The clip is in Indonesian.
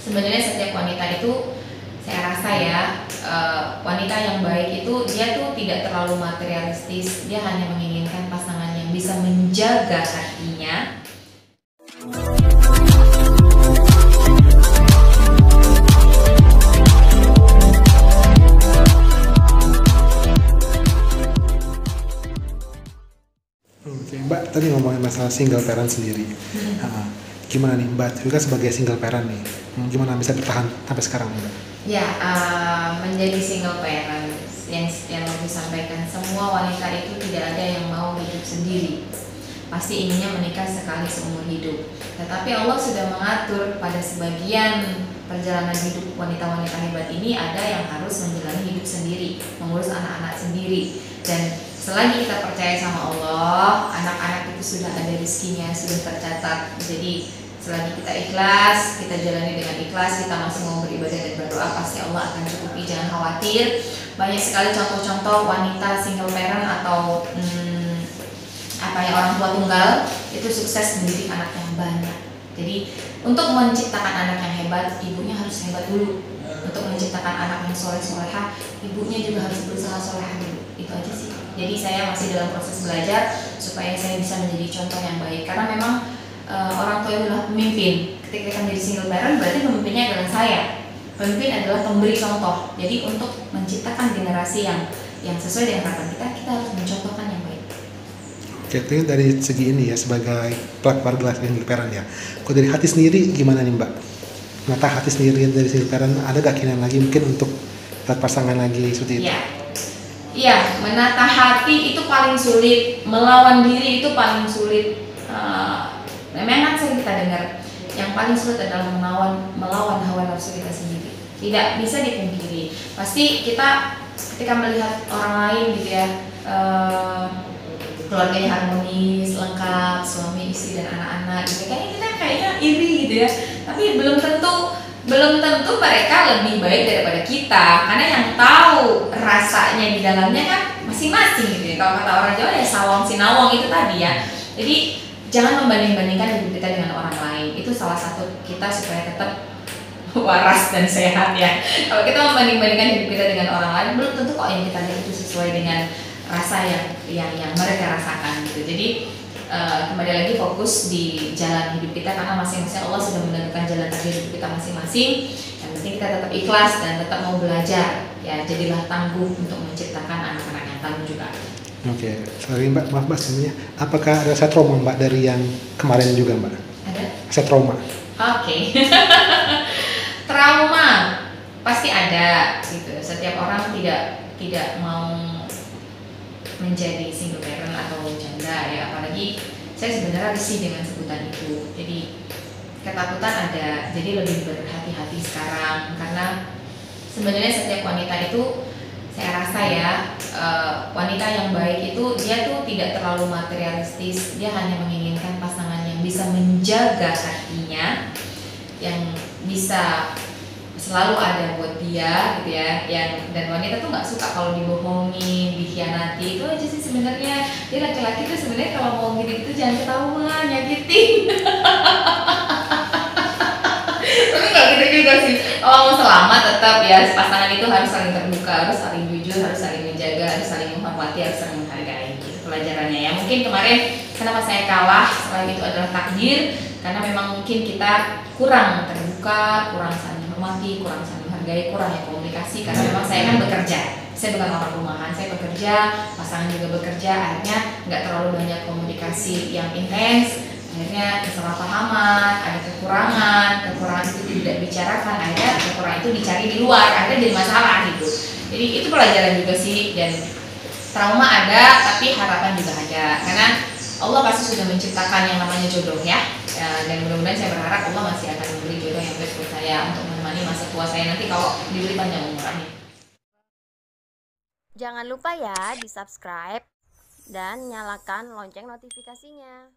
Sebenarnya setiap wanita itu, saya rasa ya, wanita yang baik itu dia tuh tidak terlalu materialistis. Dia hanya menginginkan pasangan yang bisa menjaga hatinya. Oke, Mbak tadi ngomongin masalah single parent sendiri. Gimana nih Mbak juga sebagai single parent nih? Gimana bisa bertahan sampai sekarang Mbak? Ya, menjadi single parent yang disampaikan, semua wanita itu tidak ada yang mau hidup sendiri. Pasti inginnya menikah sekali seumur hidup. Tetapi Allah sudah mengatur pada sebagian perjalanan hidup wanita-wanita hebat ini ada yang harus menjalani hidup sendiri, mengurus anak-anak sendiri. Dan selagi kita percaya sama Allah, anak-anak itu sudah ada rezekinya, sudah tercatat. Jadi selagi kita ikhlas, kita jalani dengan ikhlas, kita masih mau beribadah dan berdoa, pasti Allah akan cukupi, jangan khawatir. Banyak sekali contoh-contoh wanita single parent atau orang tua tunggal itu sukses mendidik anak yang banyak. Jadi untuk menciptakan anak yang hebat, ibunya harus hebat dulu. Untuk menciptakan anak yang soleh-soleha, ibunya juga harus berusaha soleha dulu. Itu aja sih. Jadi saya masih dalam proses belajar supaya saya bisa menjadi contoh yang baik. Karena memang orang tua adalah pemimpin. Ketika kita menjadi single parent, berarti pemimpinnya adalah saya. Pemimpin adalah pemberi contoh. Jadi untuk menciptakan generasi yang sesuai dengan harapan kita harus mencontohkan yang baik. Oke, itu dari segi ini ya, sebagai keluarga single parent ya. Kok dari hati sendiri gimana nih Mbak? Menata hati sendiri dari single parent, ada gak keinginan lagi mungkin untuk dapat pasangan lagi seperti itu? Iya, menata hati itu paling sulit, melawan diri itu paling sulit. Memang sering kita dengar, yang paling sulit adalah melawan hawa nafsu kita sendiri. Tidak bisa dipungkiri. Pasti kita ketika melihat orang lain gitu ya, keluarganya harmonis, lengkap, suami, istri dan anak-anak gitu, kayaknya iri gitu ya. Tapi belum tentu mereka lebih baik daripada kita, karena yang tahu rasanya di dalamnya kan masing-masing gitu ya. Kalau kata orang Jawa ya sawang sinawang itu tadi ya. Jadi jangan membanding-bandingkan hidup kita dengan orang lain. Itu salah satu kita supaya tetap waras dan sehat ya. Kalau kita membanding-bandingkan hidup kita dengan orang lain, belum tentu kok yang kita lihat itu sesuai dengan rasa yang mereka rasakan gitu. Jadi kembali lagi fokus di jalan hidup kita, karena masing-masing Allah sudah menentukan jalan hidup kita masing-masing. Yang penting kita tetap ikhlas dan tetap mau belajar ya. Jadilah tangguh untuk menciptakan anak-anak yang tangguh juga. Oke, sorry Mbak, maaf Mbak sebenarnya. Apakah ada rasa trauma Mbak dari yang kemarin juga Mbak? Ada? Rasa trauma? Oke. Trauma pasti ada gitu. Setiap orang tidak mau menjadi single parent atau janda ya, apalagi saya sebenarnya risih dengan sebutan itu. Jadi ketakutan ada, jadi lebih berhati-hati sekarang, karena sebenarnya setiap wanita itu, saya rasa ya, wanita yang baik itu dia tuh tidak terlalu materialistis. Dia hanya menginginkan pasangan yang bisa menjaga hatinya, yang bisa selalu ada buat dia gitu ya. Dan wanita tuh nggak suka kalau dibohongin, dikhianati. Itu aja sih sebenarnya. Jadi laki-laki tuh sebenarnya kalau mau hidup itu jangan ketahuan, nyakitin. Tapi nggak gitu juga sih. Kalau mau selamat tetap ya, pasangan itu harus saling terbuka, harus saling jujur, harus saling menjaga, harus saling menghormati, harus saling menghargai. Itu pelajarannya ya. Mungkin kemarin kenapa saya kalah, selain itu adalah takdir, karena memang mungkin kita kurang terbuka, kurang saling menghormati, kurang saling menghargai, kurang ya komunikasi. Karena memang saya kan bekerja, saya bukan orang rumahan, saya bekerja, pasangan juga bekerja, akhirnya nggak terlalu banyak komunikasi yang intens. Akhirnya kesalahpahaman, ada kekurangan itu tidak dibicarakan, akhirnya kekurangan itu dicari di luar, akhirnya jadi masalah gitu. Jadi itu pelajaran juga sih, dan trauma ada, tapi harapan juga ada, karena Allah pasti sudah menciptakan yang namanya jodoh ya. Dan mudah-mudahan saya berharap Allah masih akan memberi jodoh yang baik buat saya untuk menemani masa tua saya nanti kalau diberi panjang umurnya. Jangan lupa ya di subscribe dan nyalakan lonceng notifikasinya.